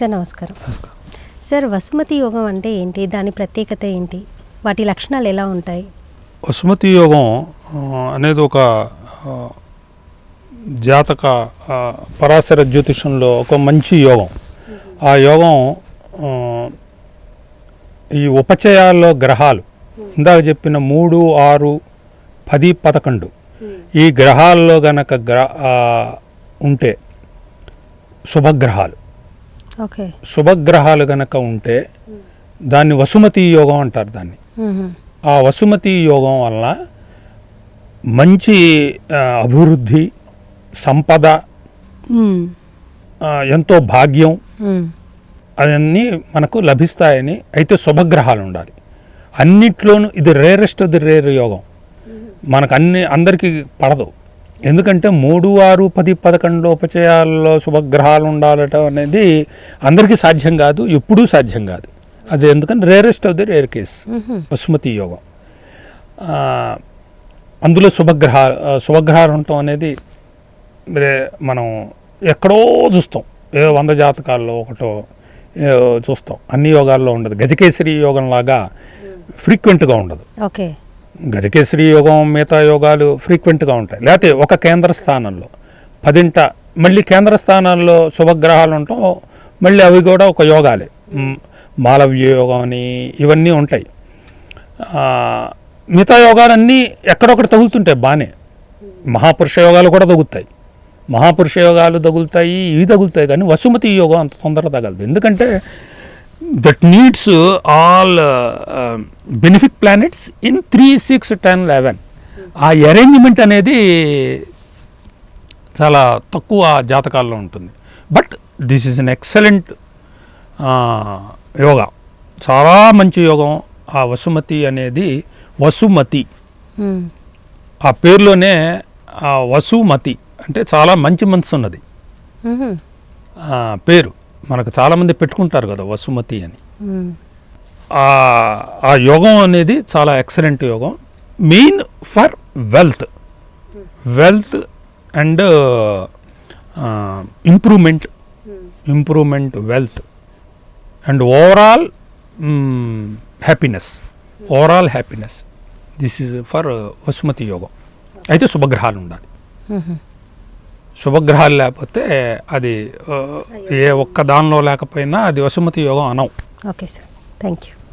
Sir నమస్కారం. Sir Vasumathi యోగం అంటే ఏంటి, దాని ప్రత్యేకత ఏంటి, వాటి లక్షణాలు ఎలా ఉంటాయి? వసుమతి యోగం అనేది ఒక జాతక పరాశర జ్యోతిషంలో ఒక మంచి యోగం. ఆ యోగం ఈ ఉపచయాల్లో గ్రహాలు ఇందాక చెప్పిన 3, 6, 10, 11 ఈ గ్రహాల్లో గనక ఉంటే శుభగ్రహాలు, శుభగ్రహాలు గనక ఉంటే దాన్ని వసుమతి యోగం అంటారు. దాన్ని ఆ వసుమతి యోగం వల్ల మంచి అభివృద్ధి, సంపద, ఎంతో భాగ్యం అవన్నీ మనకు లభిస్తాయని. అయితే శుభగ్రహాలు ఉండాలి అన్నిట్లోనూ. ఇది రేరెస్ట్ ఆఫ్ ది రేర్ యోగం. మనకు అందరికీ పడదు. ఎందుకంటే 3, 6, 10, 11 ఉపచయాల్లో శుభగ్రహాలు ఉండాలటం అనేది అందరికీ సాధ్యం కాదు, ఎప్పుడూ సాధ్యం కాదు. అది ఎందుకంటే rarest of the rare case Vasumathi యోగం. అందులో శుభగ్రహాలు ఉండటం అనేది మనం ఎక్కడో చూస్తాం, 100 జాతకాల్లో ఒకటో చూస్తాం. అన్ని యోగాల్లో ఉండదు. గజకేసరి యోగం లాగా ఫ్రీక్వెంట్గా ఉండదు. గజకేసరి యోగం మిగతా యోగాలు ఫ్రీక్వెంట్గా ఉంటాయి. లేకపోతే ఒక కేంద్ర స్థానంలో 10 మళ్ళీ కేంద్ర స్థానాల్లో శుభగ్రహాలు ఉండటం, మళ్ళీ అవి కూడా ఒక యోగాలే. మాలవ్య యోగం అని ఇవన్నీ ఉంటాయి. మిగతా యోగాలన్నీ ఎక్కడొక్కటి తగులుతుంటాయి బాగానే. మహాపురుష యోగాలు కూడా తగులుతాయి, మహాపురుష యోగాలు తగులుతాయి, ఇవి తగులుతాయి. కానీ వసుమతి యోగం అంత తొందరగా తగలదు. ఎందుకంటే that needs all benefic planets in 3, 6, 10, 11. ఆ అరేంజ్మెంట్ అనేది చాలా తక్కువ జాతకాల్లో ఉంటుంది. But this is an excellent yoga, చాలా మంచి యోగం. ఆ వసుమతి అనేది వసుమతి, ఆ పేరులోనే వసుమతి అంటే చాలా మంచి మనసు ఉన్నది పేరు. మనకు చాలామంది పెట్టుకుంటారు కదా వసుమతి అని. ఆ యోగం అనేది చాలా ఎక్సలెంట్ యోగం. Main for wealth and improvement wealth and overall happiness. This is for Vasumathi యోగం. అయితే శుభగ్రహాలు ఉండాలి. శుభగ్రహాలు లేకపోతే అది ఏ ఒక్క దానిలో లేకపోయినా అది వసుమతి యోగం అనం. Okay sir, thank you.